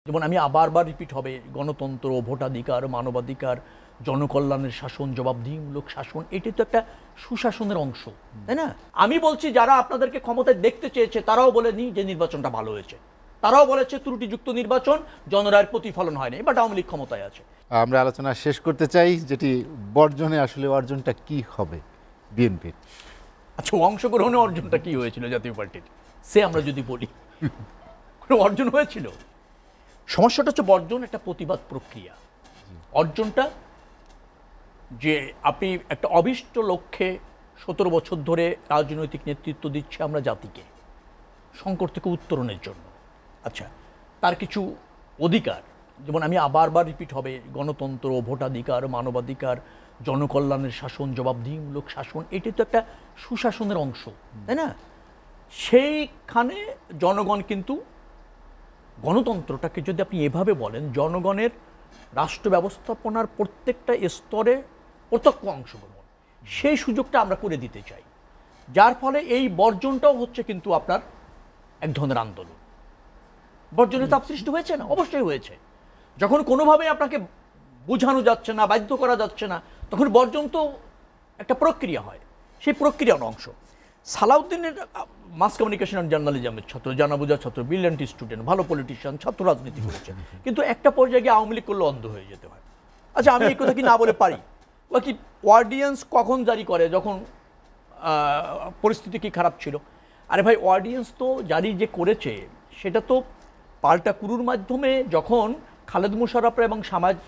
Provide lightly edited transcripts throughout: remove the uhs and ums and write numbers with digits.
যেমন আমি বারবার রিপিট হবে গণতন্ত্র, ভোটাধিকার, মানবাধিকার, জনকল্যাণের শাসন, জবাবদিহিমূলক শাসন, এটি তো একটা সুশাসনের অংশ, তাই না? আমি বলছি যারা আপনাদেরকে ক্ষমতায় দেখতে চেয়েছে তারাও বলেনি যে নির্বাচনটা ভালো হয়েছে, তারাও বলেছে ত্রুটিযুক্ত নির্বাচন, জনরায়ের প্রতিফলন হয়নি, বাট আওয়ামী লীগ ক্ষমতায় আছে। আমরা আলোচনা শেষ করতে চাই, যেটি বর্জনে আসলে অর্জনটা কি হবে বিএনপির। আচ্ছা, অংশগ্রহণে অর্জনটা কি হয়েছিল জাতীয় পার্টির, সে আমরা যদি বলি কোনো অর্জন হয়েছিল? সমস্যাটা হচ্ছে বর্জন একটা প্রতিবাদ প্রক্রিয়া। অর্জনটা যে আপনি একটা অভীষ্ট লক্ষ্যে 17 বছর ধরে রাজনৈতিক নেতৃত্ব দিচ্ছে আমরা জাতিকে সংকট থেকে উত্তরণের জন্য। আচ্ছা, তার কিছু অধিকার, যেমন আমি বারবার রিপিট হবে গণতন্ত্র, ভোটাধিকার, মানবাধিকার, জনকল্যাণের শাসন, জবাবদিহিমূলক শাসন, এটি তো একটা সুশাসনের অংশ, তাই না? সেইখানে জনগণ কিন্তু গণতন্ত্রটাকে যদি আপনি এভাবে বলেন, জনগণের রাষ্ট্র ব্যবস্থাপনার প্রত্যেকটা স্তরে প্রত্যক্ষ অংশগ্রহণ, সেই সুযোগটা আমরা করে দিতে চাই। যার ফলে এই বর্জনটাও হচ্ছে কিন্তু আপনার এক ধরনের আন্দোলন। বর্জনের চাপ সৃষ্টি হয়েছে না? অবশ্যই হয়েছে। যখন কোনোভাবে আপনাকে বোঝানো যাচ্ছে না, বাধ্য করা যাচ্ছে না, তখন বর্জন তো একটা প্রক্রিয়া হয়, সেই প্রক্রিয়ার অংশ। সালাউদ্দিনের মাস কমিউনিকেশন অ্যান্ড জার্নালিজমের ছাত্র, জানা বোঝার ছাত্র, ব্রিলিয়ান্ট স্টুডেন্ট, ভালো পলিটিশিয়ান, ছাত্র রাজনীতি করেছে, কিন্তু একটা পর্যায়ে গিয়ে আওয়ামী লীগ করলে অন্ধ হয়ে যেতে হয়। আচ্ছা, আমি এই কথা কি না বলে পারি? বা কি অর্ডিন্যান্স কখন জারি করে? যখন পরিস্থিতি কি খারাপ ছিল? আরে ভাই, অর্ডিন্যান্স তো জারি যে করেছে সেটা তো পাল্টা কুরুর মাধ্যমে, যখন খালেদ মুশাররফরা এবং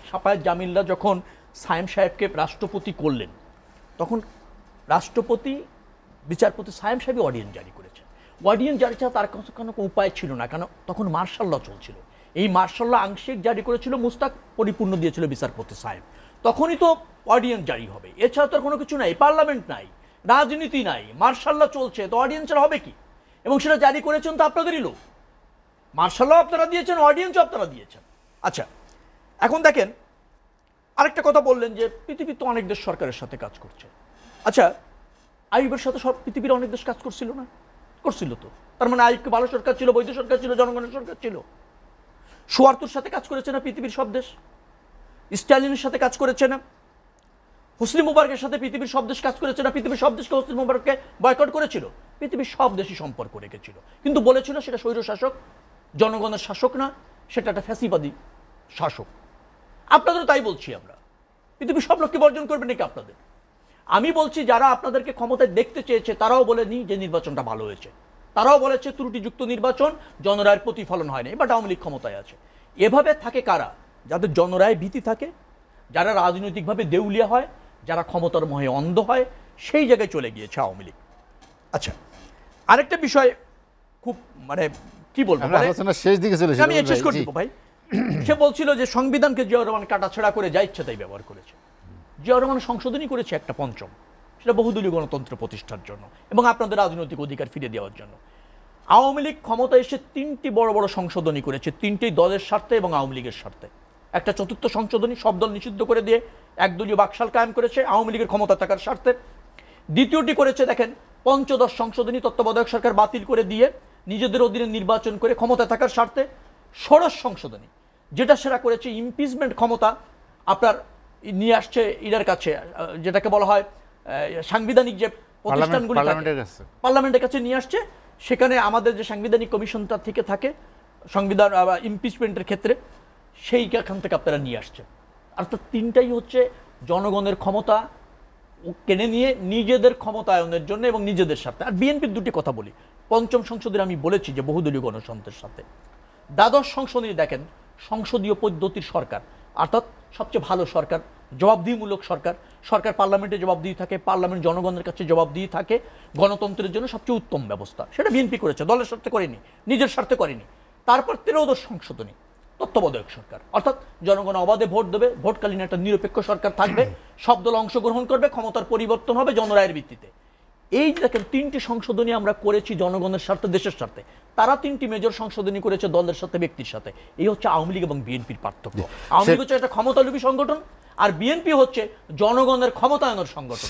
সাফায়েত জামিলরা যখন সায়েম সাহেবকে রাষ্ট্রপতি করলেন, তখন রাষ্ট্রপতি বিচারপতি সায়েম সাহেবই অর্ডিন্যান্স জারি করেছেন। অর্ডিন্যান্স জারি ছাড়া তার কাছে কোনো উপায় ছিল না, কারণ তখন মার্শাল ল চলছিল। এই মার্শাল ল আংশিক জারি করেছিল মুস্তাক, পরিপূর্ণ দিয়েছিল বিচারপতি সাহেব। তখনই তো অর্ডিন্যান্স জারি হবে, এছাড়া তো কোনো কিছু নাই, পার্লামেন্ট নাই, রাজনীতি নাই, মার্শাল ল চলছে, তো অর্ডিন্যান্স হবে কি? এবং সেটা জারি করেছেন তো আপনাদেরই লোক। মার্শাল ল আপনারা দিয়েছেন, অর্ডিন্যান্সও আপনারা দিয়েছেন। আচ্ছা, এখন দেখেন আরেকটা কথা বললেন যে পৃথিবীর তো অনেক দেশ সরকারের সাথে কাজ করছে। আচ্ছা, আইয়ুবের সাথে সব পৃথিবীর অনেক দেশ কাজ করছিল না? করছিল তো। তার মানে আইয়ুবকে ভালো সরকার ছিল, বৈধ সরকার ছিল, জনগণের সরকার ছিল। সুয়ার্তুর সাথে কাজ করেছে না পৃথিবীর সব দেশ? স্ট্যালিনের সাথে কাজ করেছে না? হোসনি মুবারকের সাথে পৃথিবীর সব দেশ কাজ করেছে না? পৃথিবীর সব দেশকে হোসনি মুবারককে বয়কট করেছিল? পৃথিবীর সব দেশই সম্পর্ক রেখেছিল, কিন্তু বলেছিল সেটা স্বৈর শাসক, জনগণের শাসক না, সেটা একটা ফ্যাসিবাদী শাসক। আপনাদেরও তাই বলছি আমরা। পৃথিবীর সব লোককে বর্জন করবে নাকি আপনাদের? আমি বলছি যারা আপনাদেরকে ক্ষমতায় দেখতে চেয়েছে তারাও বলেনি যে নির্বাচনটা ভালো হয়েছে, তারাও বলেছে ত্রুটিযুক্ত নির্বাচন, জনরায়ের প্রতিফলন হয়নি, বাট আওয়ামী লীগ ক্ষমতায় আছে। এভাবে থাকে কারা? যাদের জনরায় ভীতি থাকে, যারা রাজনৈতিকভাবে দেউলিয়া হয়, যারা ক্ষমতার মোহে অন্ধ হয়, সেই জায়গায় চলে গিয়েছে আওয়ামী লীগ। আচ্ছা, আরেকটা বিষয় খুব মানে কি বলবো, শেষ দিকে চলে আমি শেষ করে দিব ভাই। সে বলছিল যে সংবিধানকে জিয়াউর রহমান কাটাছেড়া করে যা ইচ্ছা তাই ব্যবহার করেছে। জিয়াউর রহমান সংশোধনী করেছে একটা পঞ্চম, সেটা বহুদলীয় গণতন্ত্র প্রতিষ্ঠার জন্য এবং আপনাদের রাজনৈতিক অধিকার ফিরে দেওয়ার জন্য। আওয়ামী লীগ ক্ষমতায় এসে 3টি বড় বড় সংশোধনী করেছে, 3টেই দলের স্বার্থে এবং আওয়ামী লীগের স্বার্থে। একটা চতুর্থ সংশোধনী সব দল নিষিদ্ধ করে দিয়ে একদলীয় বাকশাল কায়েম করেছে আওয়ামী লীগের ক্ষমতা থাকার স্বার্থে। দ্বিতীয়টি করেছে দেখেন পঞ্চদশ সংশোধনী, তত্ত্বাবধায়ক সরকার বাতিল করে দিয়ে নিজেদের অধীনে নির্বাচন করে ক্ষমতা থাকার স্বার্থে। ষোড়শ সংশোধনী, যেটা সেরা করেছে ইমপিচমেন্ট ক্ষমতা আপনার নিয়ে আসছে ইরার কাছে, যেটাকে বলা হয় সাংবিধানিক যে প্রতিষ্ঠানগুলি পার্লামেন্টের কাছে নিয়ে আসছে। সেখানে আমাদের যে সাংবিধানিক কমিশনটা থেকে থাকে সংবিধান ইমপিচমেন্টের ক্ষেত্রে, সেইখান থেকে আপনারা নিয়ে আসছেন। অর্থাৎ 3টাই হচ্ছে জনগণের ক্ষমতা কেড়ে নিয়ে নিজেদের ক্ষমতায়নের জন্য এবং নিজেদের সাথে। আর বিএনপির 2টি কথা বলি। পঞ্চম সংসদের আমি বলেছি যে বহুদলীয় গণতন্ত্রের সাথে। দ্বাদশ সংশোধনী দেখেন সংসদীয় পদ্ধতির সরকার, অর্থাৎ সবচেয়ে ভালো সরকার, জবাবদিহিমূলক সরকার। সরকার পার্লামেন্টে জবাবদিহি থাকে, পার্লামেন্ট জনগণের কাছে জবাবদিহি থাকে, গণতন্ত্রের জন্য সবচেয়ে উত্তম ব্যবস্থা। সেটা বিএনপি করেছে, দলের স্বার্থে করেনি, নিজের স্বার্থে করেনি। তারপর 13দশ সংশোধনী, তত্ত্বাবধায়ক সরকার, অর্থাৎ জনগণ অবাধে ভোট দেবে, ভোটকালীন একটা নিরপেক্ষ সরকার থাকবে, সব দল অংশগ্রহণ করবে, ক্ষমতার পরিবর্তন হবে জনরায়ের ভিত্তিতে। এই দেখেন 3টি সংশোধনী আমরা করেছি জনগণের স্বার্থে, দেশের স্বার্থে। তারা 3টি মেজর সংশোধনী করেছে দলের সাথে, ব্যক্তির সাথে। এই হচ্ছে আওয়ামী লীগ এবং বিএনপির পার্থক্য। আওয়ামী লীগ হচ্ছে একটা ক্ষমতালোভী সংগঠন, আর বিএনপি হচ্ছে জনগণের ক্ষমতায়নের সংগঠন।